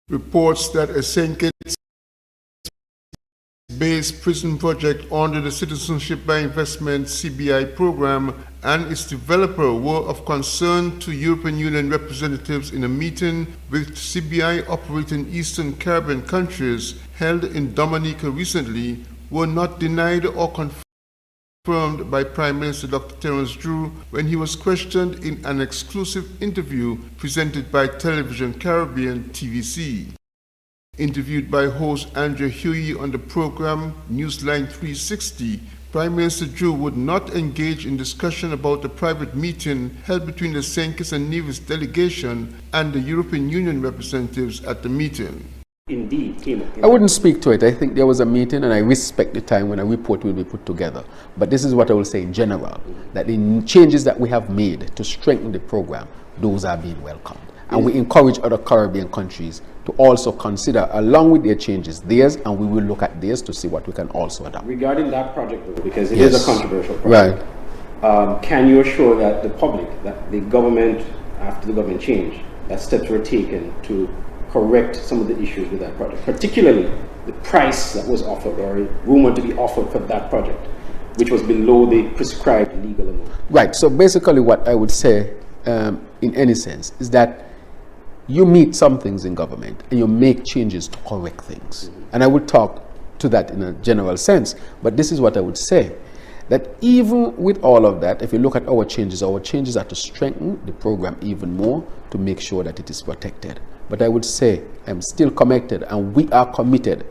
reports that a St. Kitts-based prison project under the Citizenship by Investment (CBI) program and its developer were of concern to European Union representatives in a meeting with CBI operating Eastern Caribbean countries held in Dominica recently were not denied or confirmed by Prime Minister Dr. Terence Drew when he was questioned in an exclusive interview presented by Television Caribbean (TVC). Interviewed by host Andrew Huey on the program Newsline 360, Prime Minister Drew would not engage in discussion about the private meeting held between the St. Kitts and Nevis delegation and the European Union representatives at the meeting. Indeed came up. I wouldn't speak to it. I think there was a meeting and I respect the time when a report will be put together. But this is what I will say in general, that the changes that we have made to strengthen the program, those are being welcomed. And we encourage other Caribbean countries to also consider, along with their changes, theirs, and we will look at theirs to see what we can also adopt. Regarding that project, though, because it is a controversial project, right. Can you assure that the public, that the government, after the government change, that steps were taken to correct some of the issues with that project, particularly the price that was offered or rumored to be offered for that project, which was below the prescribed legal amount? Right. So basically what I would say in any sense is that you meet some things in government and you make changes to correct things. And I would talk to that in a general sense, but this is what I would say, that even with all of that, if you look at our changes are to strengthen the program even more to make sure that it is protected. But I would say I'm still committed, and we are committed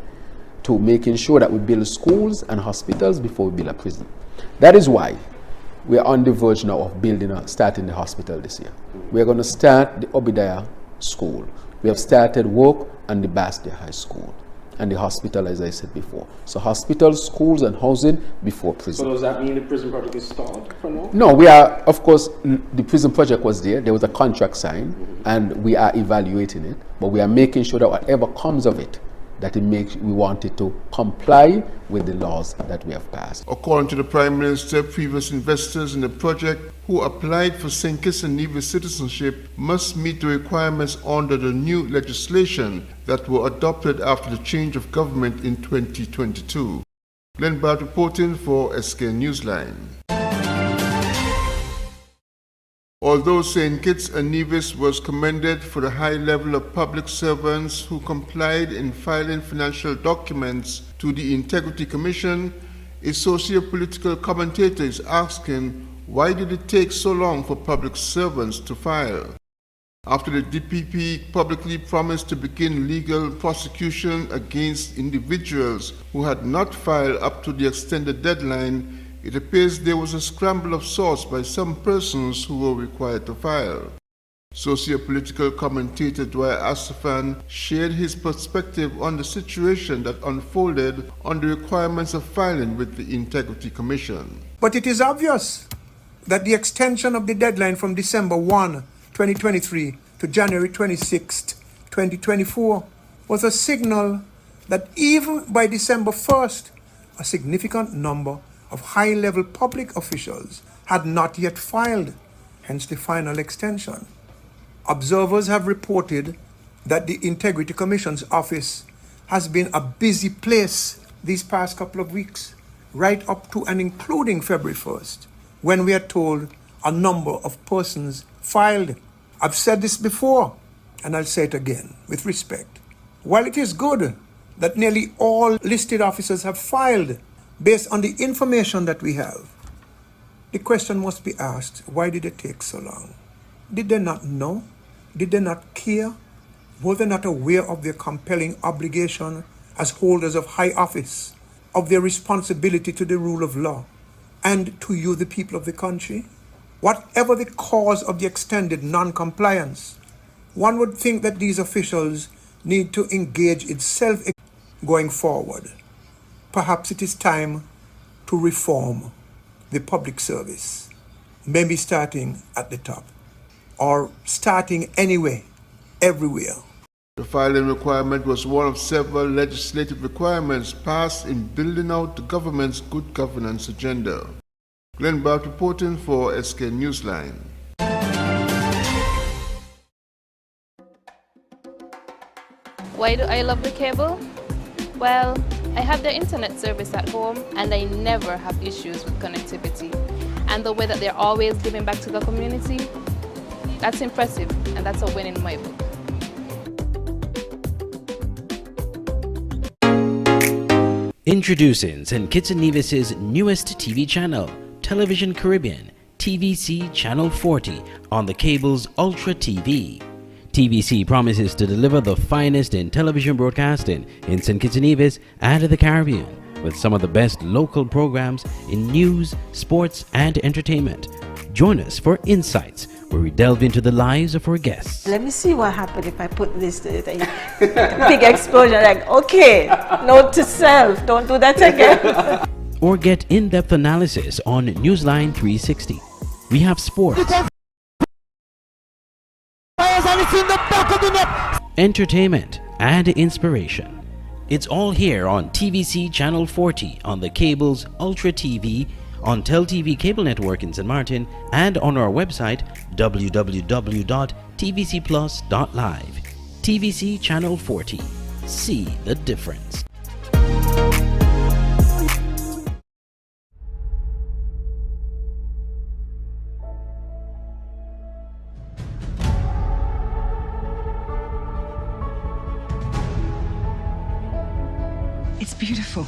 to making sure that we build schools and hospitals before we build a prison. That is why we are on the verge now of starting the hospital this year. We are going to start the Obadiah School. We have started work on the Bastia High School and the hospital, as I said before. So hospitals, schools, and housing before prison. So does that mean the prison project is stalled for now? No, we are, of course, the prison project was there. There was a contract signed, and we are evaluating it. But we are making sure that whatever comes of it, that we want it to comply with the laws that we have passed. According to the Prime Minister, previous investors in the project who applied for St. Kitts and Nevis citizenship must meet the requirements under the new legislation that were adopted after the change of government in 2022. Glenn Bart reporting for SK Newsline. Although St. Kitts and Nevis was commended for the high level of public servants who complied in filing financial documents to the Integrity Commission, a socio-political commentator is asking, why did it take so long for public servants to file? After the DPP publicly promised to begin legal prosecution against individuals who had not filed up to the extended deadline, it appears there was a scramble of sorts by some persons who were required to file. Socio-political commentator Dwyer Astafan shared his perspective on the situation that unfolded on the requirements of filing with the Integrity Commission. But it is obvious that the extension of the deadline from December 1, 2023 to January 26, 2024 was a signal that even by December 1st, a significant number of high-level public officials had not yet filed, hence the final extension. Observers have reported that the Integrity Commission's office has been a busy place these past couple of weeks, right up to and including February 1st, when we are told a number of persons filed. I've said this before, and I'll say it again with respect. While it is good that nearly all listed officers have filed based on the information that we have, the question must be asked, why did it take so long? Did they not know? Did they not care? Were they not aware of their compelling obligation as holders of high office, of their responsibility to the rule of law, and to you, the people of the country? Whatever the cause of the extended non-compliance, one would think that these officials need to engage in going forward. Perhaps it is time to reform the public service, maybe starting at the top, or starting anyway, everywhere. The filing requirement was one of several legislative requirements passed in building out the government's good governance agenda. Glenn Bart reporting for SK Newsline. Why do I love the cable? Well, I have their internet service at home and I never have issues with connectivity. And the way that they're always giving back to the community, that's impressive and that's a win in my book. Introducing St. Kitts and Nevis's newest TV channel, Television Caribbean, TVC Channel 40 on the cable's Ultra TV. TVC promises to deliver the finest in television broadcasting in St. Kitts and Nevis and the Caribbean, with some of the best local programs in news, sports, and entertainment. Join us for Insights, where we delve into the lives of our guests. Let me see what happened if I put this to it. Big explosion, like, okay, note to self, don't do that again. Or get in-depth analysis on Newsline 360. We have sports, entertainment, and inspiration. It's all here on TVC Channel 40 on the cable's Ultra TV, on Tel TV cable network in St. Martin, and on our website www.tvcplus.live. TVC Channel 40. See the difference. It's beautiful.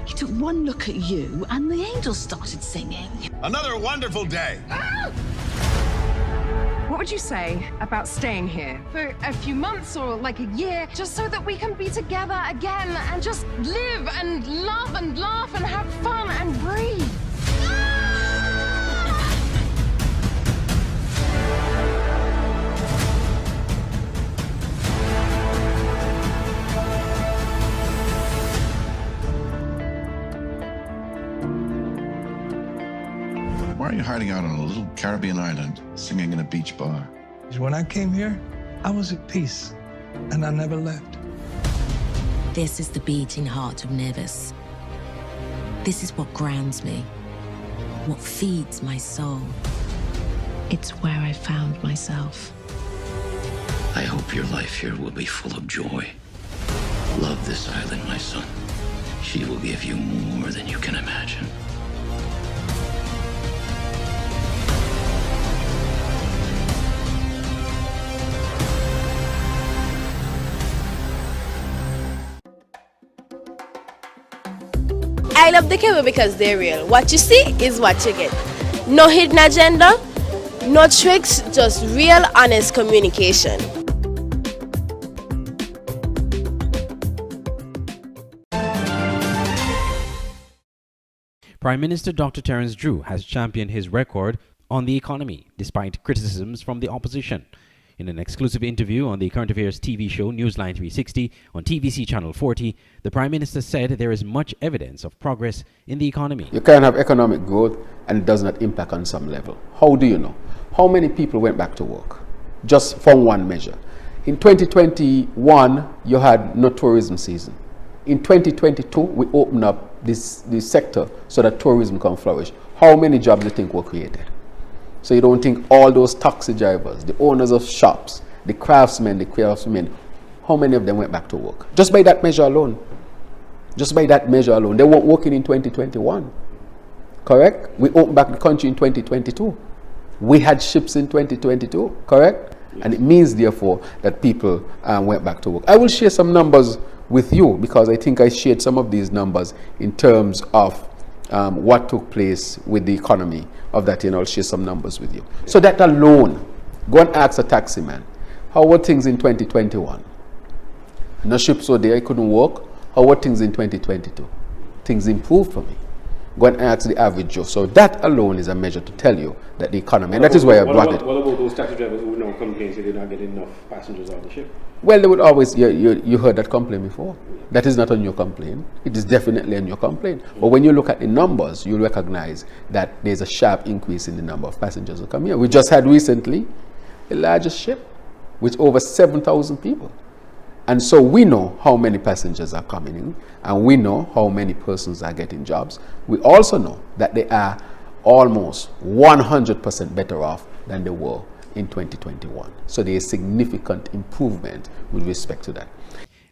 He took one look at you and the angels started singing. Another wonderful day. What would you say about staying here for a few months or like a year, just so that we can be together again and just live and love and laugh and have fun and breathe? Why are you hiding out on a little Caribbean island, singing in a beach bar? When I came here, I was at peace, and I never left. This is the beating heart of Nevis. This is what grounds me, what feeds my soul. It's where I found myself. I hope your life here will be full of joy. Love this island, my son. She will give you more than you can imagine. I love the cable because they're real. What you see is what you get. No hidden agenda, no tricks, just real, honest communication. Prime Minister Dr. Terence Drew has championed his record on the economy, despite criticisms from the opposition. In an exclusive interview on the current affairs TV show Newsline 360 on TVC Channel 40, the Prime Minister said there is much evidence of progress in the economy. You can have economic growth and it does not impact on some level. How do you know? How many people went back to work? Just from one measure. In 2021, you had no tourism season. In 2022, we opened up this sector so that tourism can flourish. How many jobs do you think were created? So you don't think all those taxi drivers, the owners of shops, the craftsmen, how many of them went back to work? Just by that measure alone. Just by that measure alone. They weren't working in 2021. Correct? We opened back the country in 2022. We had ships in 2022. Correct? And it means, therefore, that people went back to work. I will share some numbers with you because I think I shared some of these numbers in terms of what took place with the economy of that year. I'll share some numbers with you. So that alone, go and ask a taxi man, how were things in 2021? No ships were there, I couldn't work. How were things in 2022? Things improved for me. Go and ask the average Joe. So that alone is a measure to tell you that the economy, and that is why I brought it. What about those taxi drivers who now complain say they're not getting enough passengers on the ship? Well, they would always, you heard that complaint before. That is not on your complaint. It is definitely on your complaint. But when you look at the numbers, you'll recognize that there's a sharp increase in the number of passengers who come here. We just had recently the largest ship with over 7,000 people. And so we know how many passengers are coming in, and we know how many persons are getting jobs. We also know that they are almost 100% better off than they were in 2021. So there is significant improvement with respect to that.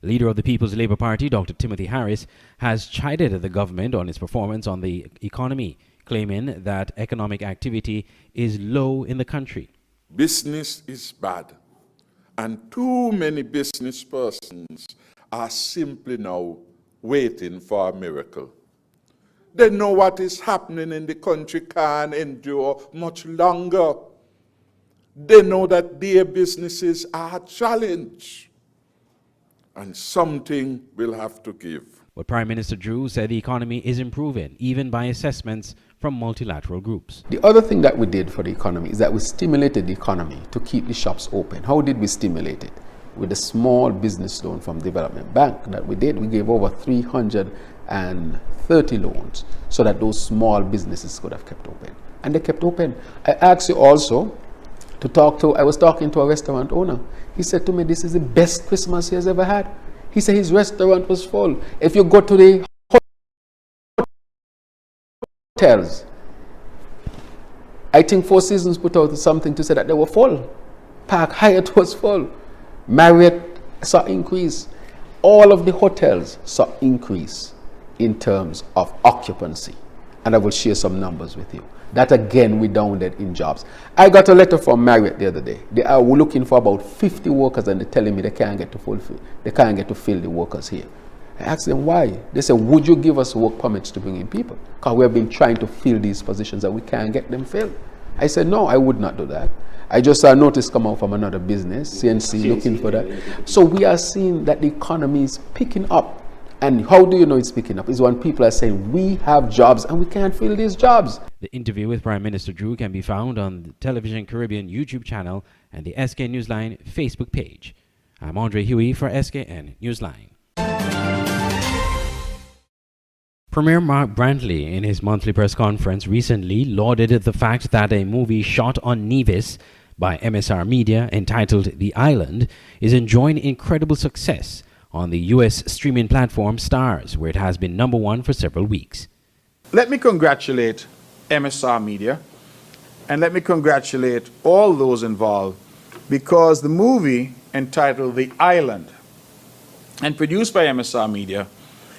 Leader of the People's Labour Party, Dr. Timothy Harris, has chided the government on its performance on the economy, claiming that economic activity is low in the country. Business is bad, and too many business persons are simply now waiting for a miracle. They know what is happening in the country can't endure much longer. They know that their businesses are challenged, and something will have to give. But Prime Minister Drew said the economy is improving, even by assessments from multilateral groups. The other thing that we did for the economy is that we stimulated the economy to keep the shops open. How did we stimulate it? With a small business loan from Development Bank that we did. We gave over 330 loans so that those small businesses could have kept open. And they kept open. I asked you also I was talking to a restaurant owner. He said to me, this is the best Christmas he has ever had. He said his restaurant was full. If you go to the hotels, I think Four Seasons put out something to say that they were full. Park Hyatt was full. Marriott saw increase. All of the hotels saw increase in terms of occupancy. And I will share some numbers with you. That again redounded in jobs. I got a letter from Marriott the other day. They are looking for about 50 workers and they're telling me they can't get to fill the workers here. I asked them why. They said, would you give us work permits to bring in people? Because we have been trying to fill these positions and we can't get them filled. I said, no, I would not do that. I just saw a notice come out from another business, CNC, looking for that. So we are seeing that the economy is picking up. And how do you know it's picking up? Is when people are saying, we have jobs and we can't fill these jobs. The interview with Prime Minister Drew can be found on the Television Caribbean YouTube channel and the SK Newsline Facebook page. I'm Andre Huey for SKN Newsline. Premier Mark Brantley, in his monthly press conference recently, lauded the fact that a movie shot on Nevis by MSR Media entitled The Island is enjoying incredible success on the U.S. streaming platform Starz, where it has been #1 for several weeks. Let me congratulate MSR Media, and let me congratulate all those involved, because the movie entitled The Island and produced by MSR Media,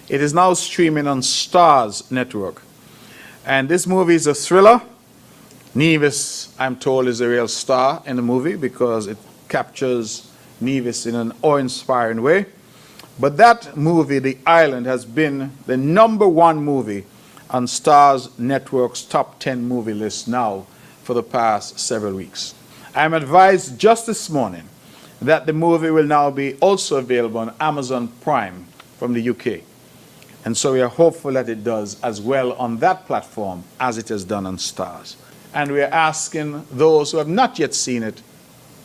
it is now streaming on Starz network. And this movie is a thriller. Nevis, I'm told, is a real star in the movie because it captures Nevis in an awe-inspiring way. But that movie, The Island, has been the #1 movie on Starz Network's top 10 movie list now for the past several weeks. I'm advised just this morning that the movie will now be also available on Amazon Prime from the UK. And so we are hopeful that it does as well on that platform as it has done on Starz. And we are asking those who have not yet seen it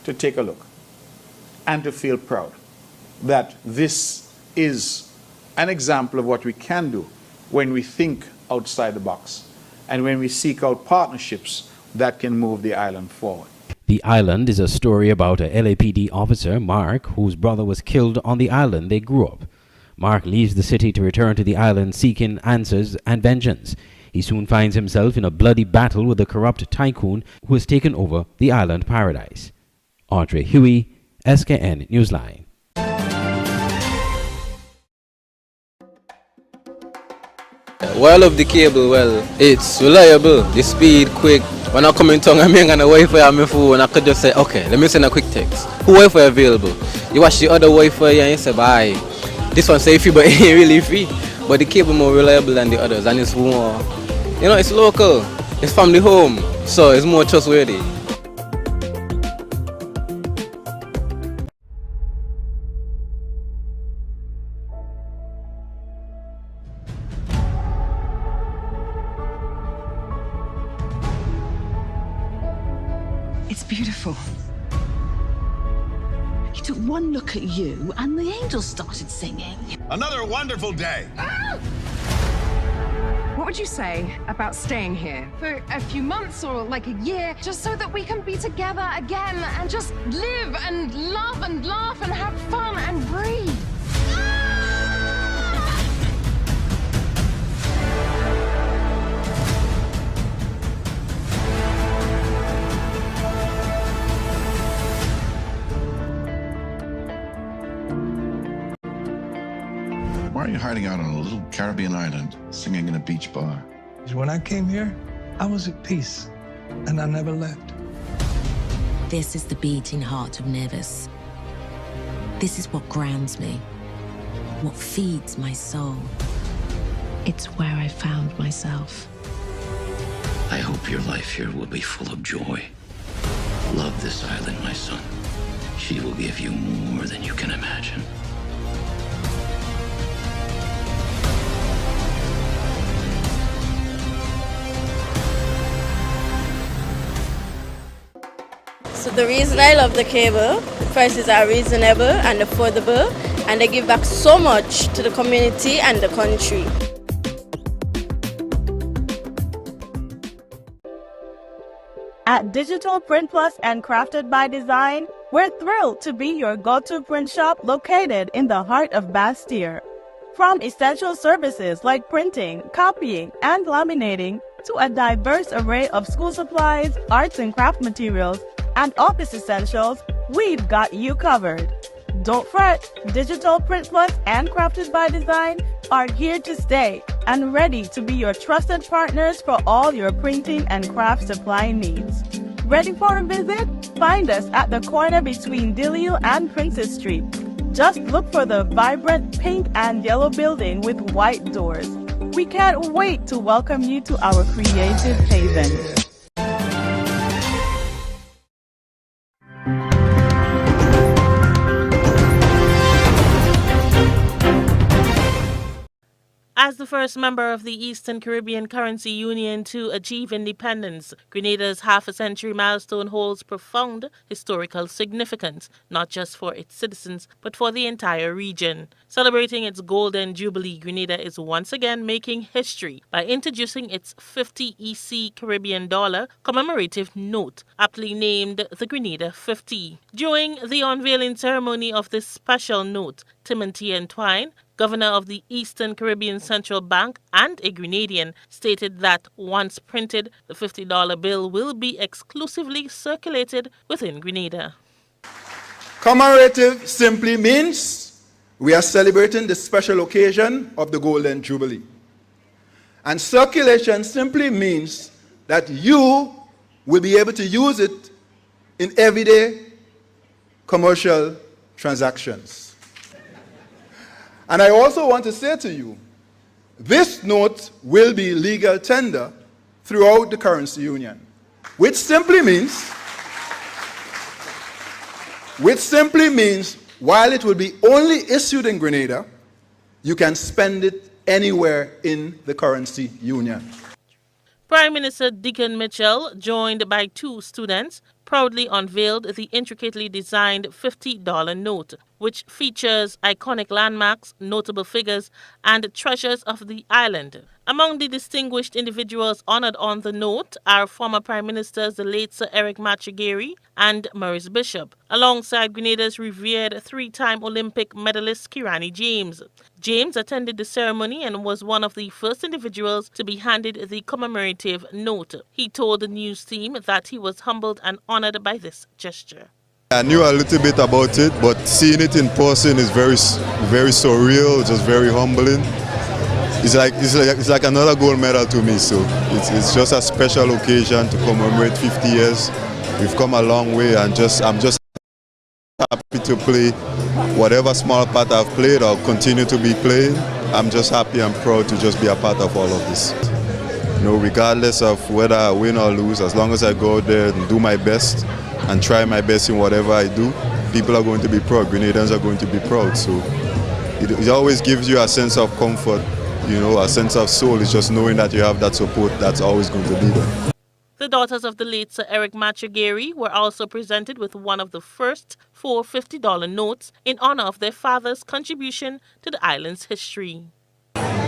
to take a look and to feel proud that this is an example of what we can do when we think outside the box and when we seek out partnerships that can move the island forward. The Island is a story about a LAPD officer, Mark, whose brother was killed on the island they grew up. Mark leaves the city to return to the island seeking answers and vengeance. He soon finds himself in a bloody battle with a corrupt tycoon who has taken over the island paradise. Andre Huey, SKN Newsline. Well, I love the cable, well, it's reliable, the speed, quick. When I come in town, I'm on the Wi-Fi on my phone, I could just say, okay, let me send a quick text. Who Wi-Fi available? You watch the other Wi-Fi and you say, bye. This one say free, but it ain't really free. But the cable more reliable than the others, and it's more, you know, it's local, it's family home, so it's more trustworthy. It's beautiful. He took one look at you and the angels started singing. Another wonderful day. What would you say about staying here for a few months or like a year, just so that we can be together again and just live and love and laugh and have fun and breathe? you're hiding out on a little Caribbean island, singing in a beach bar. When I came here, I was at peace, and I never left. This is the beating heart of Nevis. This is what grounds me, what feeds my soul. It's where I found myself. I hope your life here will be full of joy. Love this island, my son. She will give you more than you can imagine. So the reason I love the cable, the prices are reasonable and affordable, and they give back so much to the community and the country. At Digital Print Plus and Crafted by Design, we're thrilled to be your go-to print shop located in the heart of Bastille. From essential services like printing, copying, and laminating, to a diverse array of school supplies, arts and craft materials, and office essentials, we've got you covered. Don't fret, Digital Print Plus and Crafted by Design are here to stay and ready to be your trusted partners for all your printing and craft supply needs. Ready for a visit? Find us at the corner between Dillio and Princess Street. Just look for the vibrant pink and yellow building with white doors. We can't wait to welcome you to our creative haven. As the first member of the Eastern Caribbean Currency Union to achieve independence, Grenada's half-a-century milestone holds profound historical significance, not just for its citizens, but for the entire region. Celebrating its Golden Jubilee, Grenada is once again making history by introducing its 50 EC Caribbean dollar commemorative note, aptly named the Grenada 50. During the unveiling ceremony of this special note, Timothy Entwine, Governor of the Eastern Caribbean Central Bank and a Grenadian, stated that once printed, the $50 bill will be exclusively circulated within Grenada. Commemorative simply means we are celebrating the special occasion of the Golden Jubilee. And circulation simply means that you will be able to use it in everyday commercial transactions. And I also want to say to you, this note will be legal tender throughout the currency union, which simply means while it will be only issued in Grenada, you can spend it anywhere in the currency union. Prime Minister Deacon Mitchell, joined by two students, proudly unveiled the intricately designed $50 note, which features iconic landmarks, notable figures, and treasures of the island. Among the distinguished individuals honored on the note are former Prime Ministers the late Sir Eric Machageri and Maurice Bishop, alongside Grenada's revered three-time Olympic medalist Kirani James. James attended the ceremony and was one of the first individuals to be handed the commemorative note. He told the news team that he was humbled and honored by this gesture. I knew a little bit about it, but seeing it in person is very surreal, just very humbling. It's like another gold medal to me, so it's just a special occasion to commemorate 50 years. We've come a long way, and I'm just happy to play whatever small part I've played or continue to be playing. I'm just happy and proud to just be a part of all of this. You know, regardless of whether I win or lose, as long as I go out there and do my best and try my best in whatever I do, people are going to be proud, Grenadians are going to be proud. So it always gives you a sense of comfort, you know, a sense of soul. It's just knowing that you have that support that's always going to be there. The daughters of the late Sir Eric Machageri were also presented with one of the first 4 $50 notes in honor of their father's contribution to the island's history.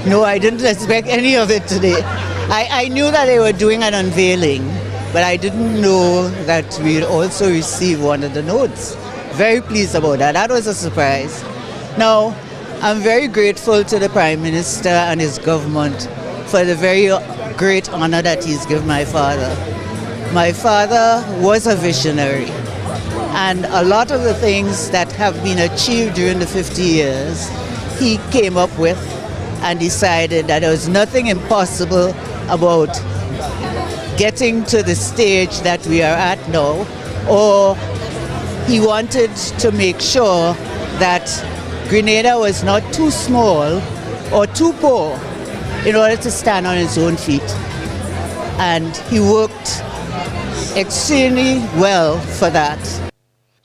No, I didn't expect any of it today. I knew that they were doing an unveiling, but I didn't know that we'd also receive one of the notes. Very pleased about that. That was a surprise. Now, I'm very grateful to the Prime Minister and his government for the very great honor that he's given my father. My father was a visionary, and a lot of the things that have been achieved during the 50 years, he came up with and decided that there was nothing impossible about getting to the stage that we are at now, or he wanted to make sure that Grenada was not too small or too poor in order to stand on its own feet. And he worked extremely well for that.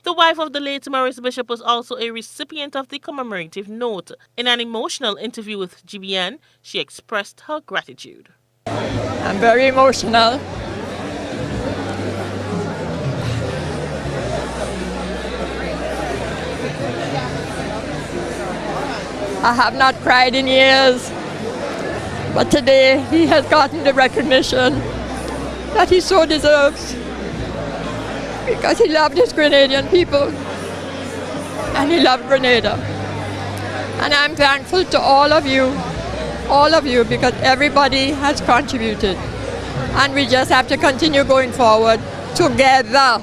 The wife of the late Maurice Bishop was also a recipient of the commemorative note. In an emotional interview with GBN, she expressed her gratitude. I'm very emotional. I have not cried in years, but today he has gotten the recognition that he so deserves, because he loved his Grenadian people and he loved Grenada. And I'm thankful to all of you, because everybody has contributed. And we just have to continue going forward together.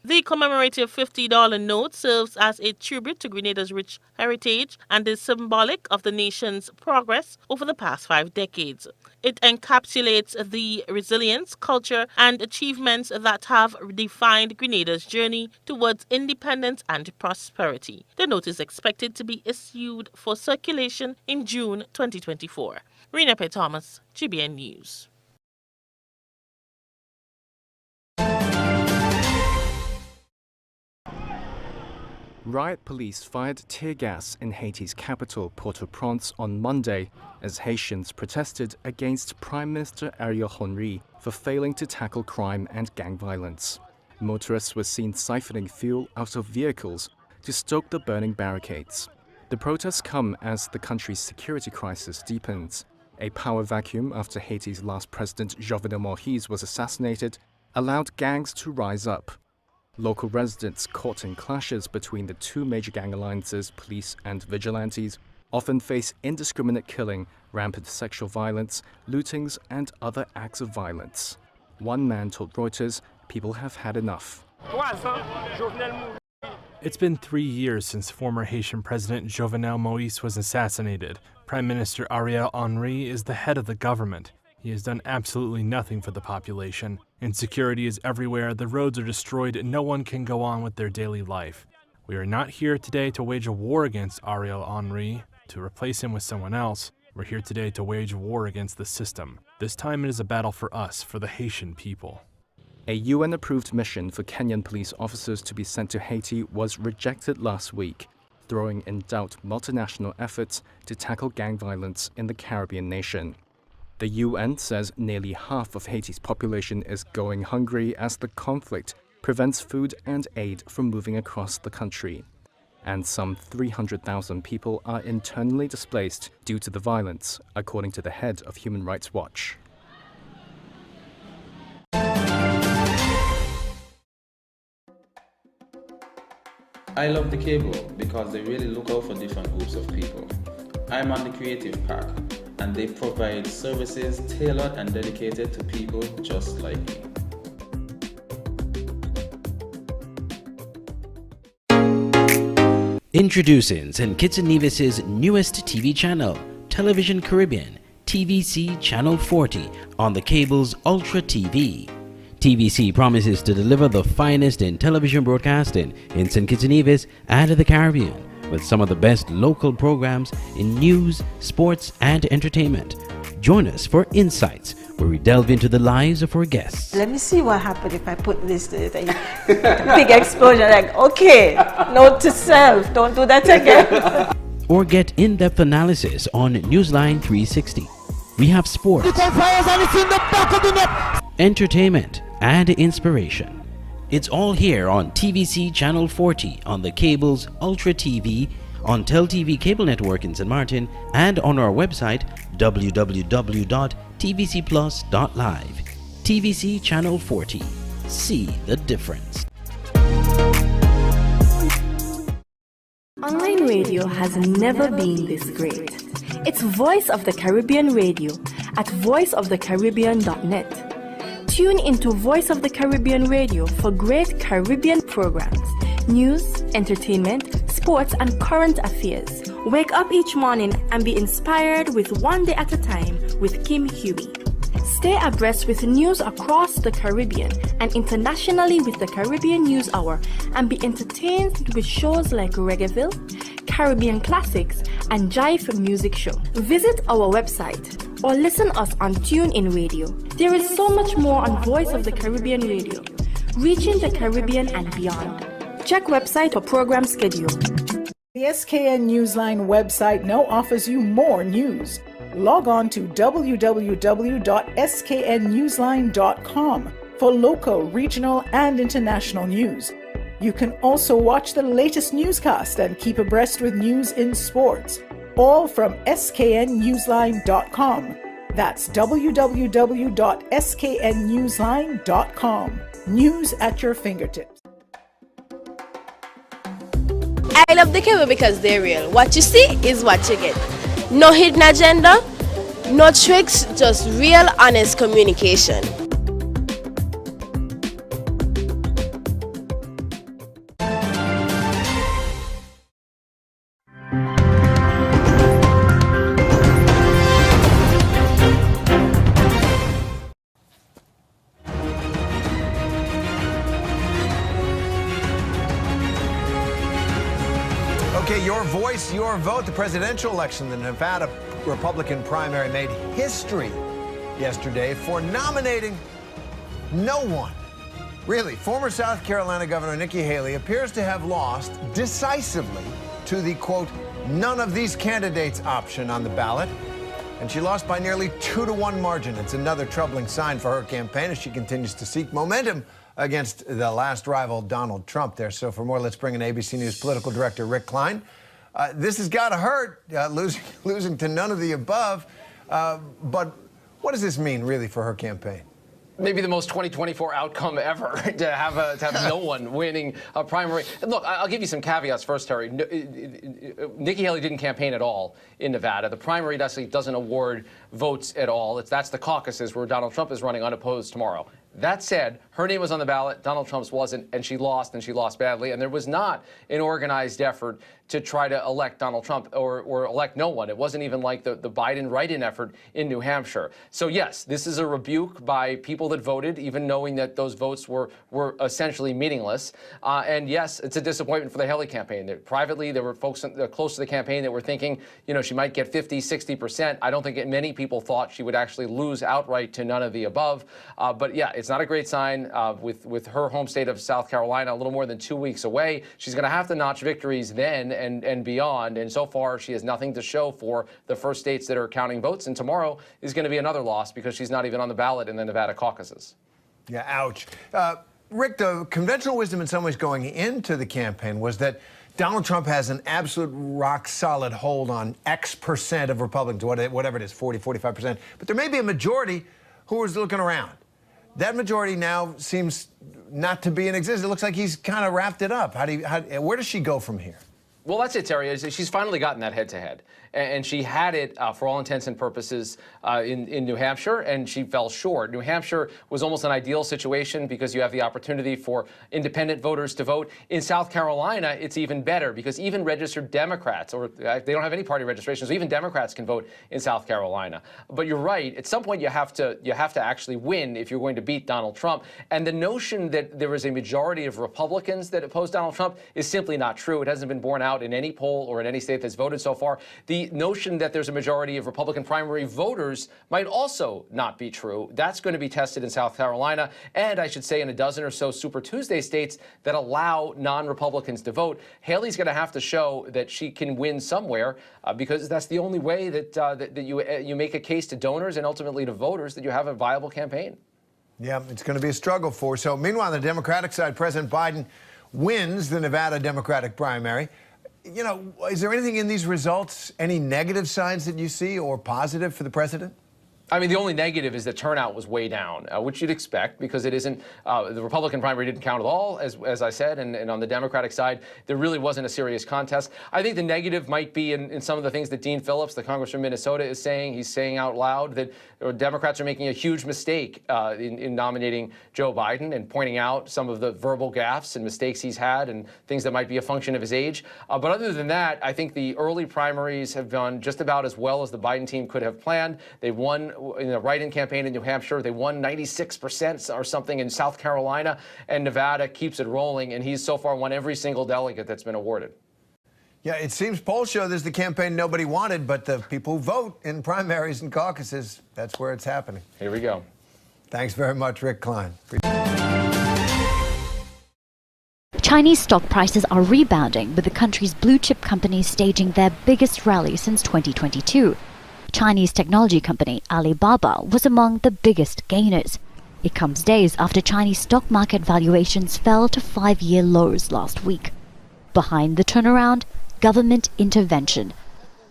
The commemorative $50 note serves as a tribute to Grenada's rich heritage and is symbolic of the nation's progress over the past 5 decades. It encapsulates the resilience, culture, and achievements that have defined Grenada's journey towards independence and prosperity. The note is expected to be issued for circulation in June 2024. Rena P. Thomas, GBN News. Riot police fired tear gas in Haiti's capital, Port-au-Prince, on Monday as Haitians protested against Prime Minister Ariel Henry for failing to tackle crime and gang violence. Motorists were seen siphoning fuel out of vehicles to stoke the burning barricades. The protests come as the country's security crisis deepens. A power vacuum after Haiti's last president, Jovenel Moïse, was assassinated allowed gangs to rise up. Local residents caught in clashes between the two major gang alliances, police and vigilantes, often face indiscriminate killing, rampant sexual violence, lootings, and other acts of violence. One man told Reuters, "People have had enough." It's been 3 years since former Haitian President Jovenel Moïse was assassinated. Prime Minister Ariel Henry is the head of the government. He has done absolutely nothing for the population. Insecurity is everywhere, the roads are destroyed, and no one can go on with their daily life. We are not here today to wage a war against Ariel Henry, to replace him with someone else. We're here today to wage war against the system. This time it is a battle for us, for the Haitian people. A UN-approved mission for Kenyan police officers to be sent to Haiti was rejected last week, throwing in doubt multinational efforts to tackle gang violence in the Caribbean nation. The UN says nearly half of Haiti's population is going hungry as the conflict prevents food and aid from moving across the country. And some 300,000 people are internally displaced due to the violence, according to the head of Human Rights Watch. I love the cable because they really look out for different groups of people. I'm on the creative pack, and they provide services tailored and dedicated to people just like me. Introducing St. Kitts and Nevis' newest TV channel, Television Caribbean, TVC Channel 40, on the cable's Ultra TV. TVC promises to deliver the finest in television broadcasting in St. Kitts and Nevis and the Caribbean, with some of the best local programs in news, sports, and entertainment. Join us for Insights, where we delve into the lives of our guests. Let me see what happens if I put this to it. Big explosion, like, okay, note to self, don't do that again. Or get in-depth analysis on Newsline 360. We have sports, entertainment, and inspiration. It's all here on TVC Channel 40 on the cable's Ultra TV, on TelTV Cable Network in St. Martin, and on our website www.tvcplus.live. TVC Channel 40. See the difference. Online radio has never been this great. It's Voice of the Caribbean Radio at voiceofthecaribbean.net. Tune into Voice of the Caribbean Radio for great Caribbean programs, news, entertainment, sports, and current affairs, Wake up each morning and be inspired with One Day at a Time with Kim Huey. Stay abreast with news across the Caribbean and internationally with the Caribbean News Hour, and be entertained with shows like Reggaeville, Caribbean Classics, and Jive Music Show. Visit our website or listen us on TuneIn Radio. There is so much more on Voice of the Caribbean Radio, reaching the Caribbean and beyond. Check website for program schedule. The SKN Newsline website now offers you more news. Log on to www.sknnewsline.com for local, regional, and international news. You can also watch the latest newscast and keep abreast with news in sports, all from sknnewsline.com. That's www.sknnewsline.com. News at your fingertips. I love the cable because they're real. What you see is what you get. No hidden agenda, no tricks, just real, honest communication. Okay, your voice, your vote. The presidential election, the Nevada Republican primary made history yesterday for nominating no one. Really, former South Carolina Governor Nikki Haley appears to have lost decisively to the, quote, none of these candidates option on the ballot. And she lost by nearly 2-to-1 margin. It's another troubling sign for her campaign as she continues to seek momentum against the last rival, Donald Trump there. So for more, let's bring in ABC News political director Rick Klein. This has got to hurt, losing to none of the above. But what does this mean, really, for her campaign? Maybe the most 2024 outcome ever, to have no one winning a primary. And look, I'll give you some caveats first, Terry. Nikki Haley didn't campaign at all in Nevada. The primary actually doesn't award votes at all. That's the caucuses where Donald Trump is running unopposed tomorrow. That said, her name was on the ballot, Donald Trump's wasn't, and she lost badly. And there was not an organized effort to try to elect Donald Trump or elect no one. It wasn't even like the Biden write-in effort in New Hampshire. So yes, this is a rebuke by people that voted, even knowing that those votes were essentially meaningless. And yes, it's a disappointment for the Haley campaign. Privately, there were folks close to the campaign that were thinking, she might get 50, 60%. I don't think many people thought she would actually lose outright to none of the above. But yeah, it's not a great sign with her home state of South Carolina a little more than 2 weeks away. She's going to have to notch victories then and beyond. And so far, she has nothing to show for the first states that are counting votes. And tomorrow is going to be another loss because she's not even on the ballot in the Nevada caucuses. Yeah, ouch. Rick, the conventional wisdom in some ways going into the campaign was that Donald Trump has an absolute rock-solid hold on X% of Republicans, whatever it is, 40, 45%. But there may be a majority who is looking around. That majority now seems not to be in existence. It looks like he's kind of wrapped it up. Where does she go from here? Well, that's it, Terry. She's finally gotten that head-to-head. And she had it, for all intents and purposes, in New Hampshire, and she fell short. New Hampshire was almost an ideal situation because you have the opportunity for independent voters to vote. In South Carolina, it's even better because even registered Democrats, or they don't have any party registrations, so even Democrats can vote in South Carolina. But you're right. At some point, you have to actually win if you're going to beat Donald Trump. And the notion that there is a majority of Republicans that oppose Donald Trump is simply not true. It hasn't been borne out in any poll or in any state that's voted so far. The notion that there's a majority of Republican primary voters might also not be true. That's going to be tested in South Carolina, and I should say in a dozen or so Super Tuesday states that allow non-Republicans to vote. Haley's going to have to show that she can win somewhere because that's the only way that you make a case to donors and ultimately to voters that you have a viable campaign. Yeah, it's going to be a struggle for her. So meanwhile, on the Democratic side, President Biden wins the Nevada Democratic primary. Is there anything in these results, any negative signs that you see or positive for the president? I mean, the only negative is the turnout was way down, which you'd expect because it isn't, the Republican primary didn't count at all, as I said, and on the Democratic side, there really wasn't a serious contest. I think the negative might be in some of the things that Dean Phillips, the congressman from Minnesota, is saying. He's saying out loud that Democrats are making a huge mistake in nominating Joe Biden and pointing out some of the verbal gaffes and mistakes he's had and things that might be a function of his age. But other than that, I think the early primaries have gone just about as well as the Biden team could have planned. They won in the write-in campaign in New Hampshire. They won 96% or something in South Carolina, and Nevada keeps it rolling, and he's so far won every single delegate that's been awarded. Yeah, it seems polls show this is the campaign nobody wanted, but the people who vote in primaries and caucuses, that's where it's happening. Here we go. Thanks very much, Rick Klein. Chinese stock prices are rebounding, with the country's blue-chip companies staging their biggest rally since 2022. Chinese technology company Alibaba was among the biggest gainers. It comes days after Chinese stock market valuations fell to 5-year lows last week. Behind the turnaround, government intervention.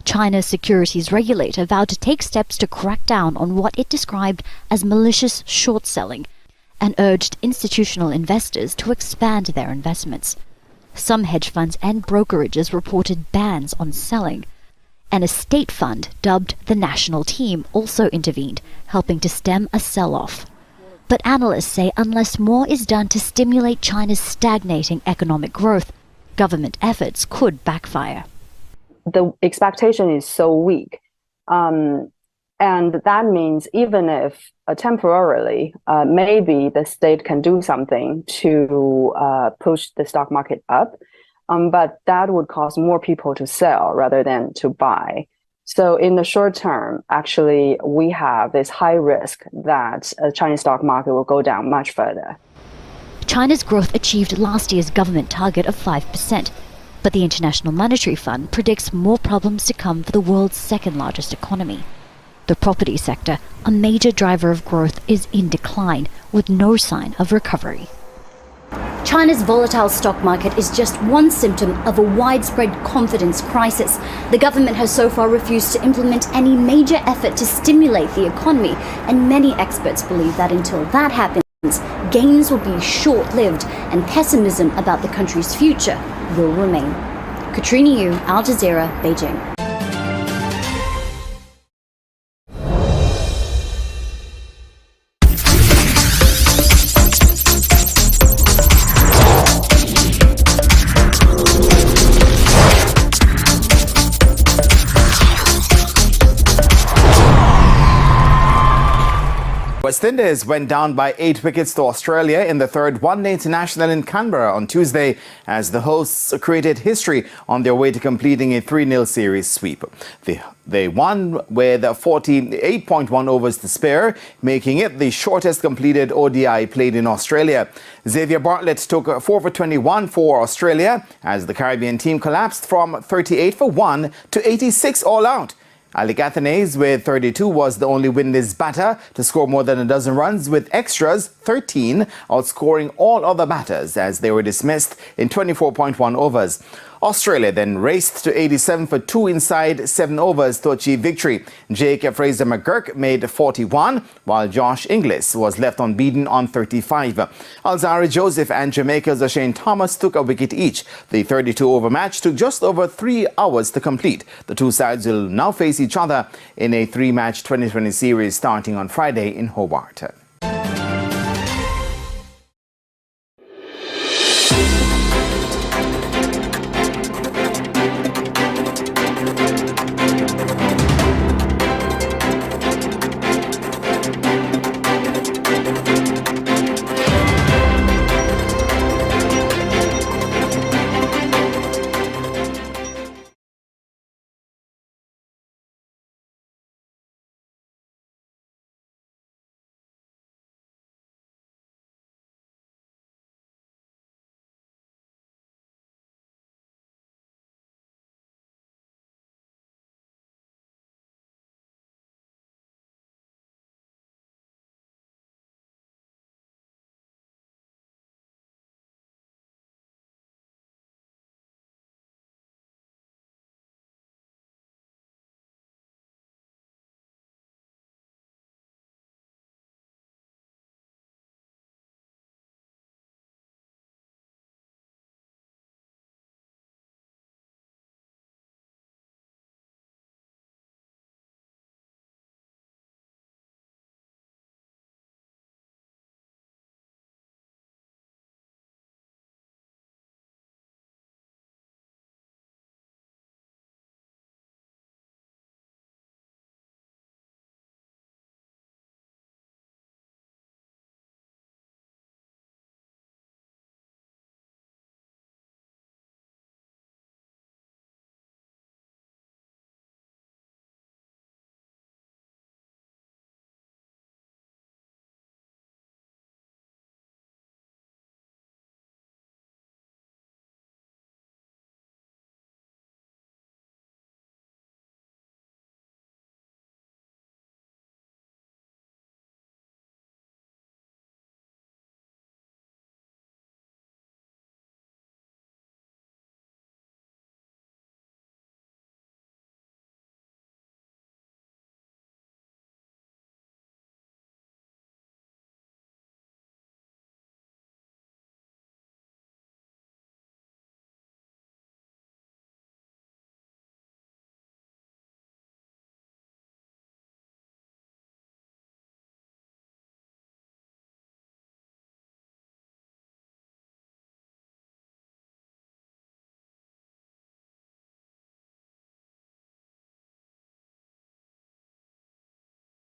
China's securities regulator vowed to take steps to crack down on what it described as malicious short selling and urged institutional investors to expand their investments. Some hedge funds and brokerages reported bans on selling. And a state fund dubbed the National Team also intervened, helping to stem a sell-off. But analysts say unless more is done to stimulate China's stagnating economic growth, government efforts could backfire. The expectation is so weak. And that means even if temporarily, maybe the state can do something to push the stock market up, but that would cause more people to sell rather than to buy. So in the short term, actually, we have this high risk that the Chinese stock market will go down much further. China's growth achieved last year's government target of 5%, but the International Monetary Fund predicts more problems to come for the world's second-largest economy. The property sector, a major driver of growth, is in decline, with no sign of recovery. China's volatile stock market is just one symptom of a widespread confidence crisis. The government has so far refused to implement any major effort to stimulate the economy, and many experts believe that until that happens, gains will be short-lived and pessimism about the country's future will remain. Katrina Yu, Al Jazeera, Beijing. West Indies went down by 8 wickets to Australia in the third one-day international in Canberra on Tuesday as the hosts created history on their way to completing a 3-0 series sweep. They won with 48.1 overs to spare, making it the shortest completed ODI played in Australia. Xavier Bartlett took 4 for 21 for Australia as the Caribbean team collapsed from 38 for 1 to 86 all out. Alec Athanaze with 32 was the only Windies batter to score more than a dozen runs, with extras 13 outscoring all other batters as they were dismissed in 24.1 overs. Australia then raced to 87 for 2 inside 7 overs to achieve victory. Jake Fraser McGurk made 41, while Josh Inglis was left unbeaten on 35. Alzari Joseph and Jamaica's O'Shane Thomas took a wicket each. The 32-over match took just over 3 hours to complete. The two sides will now face each other in a 3-match 2020 series starting on Friday in Hobart.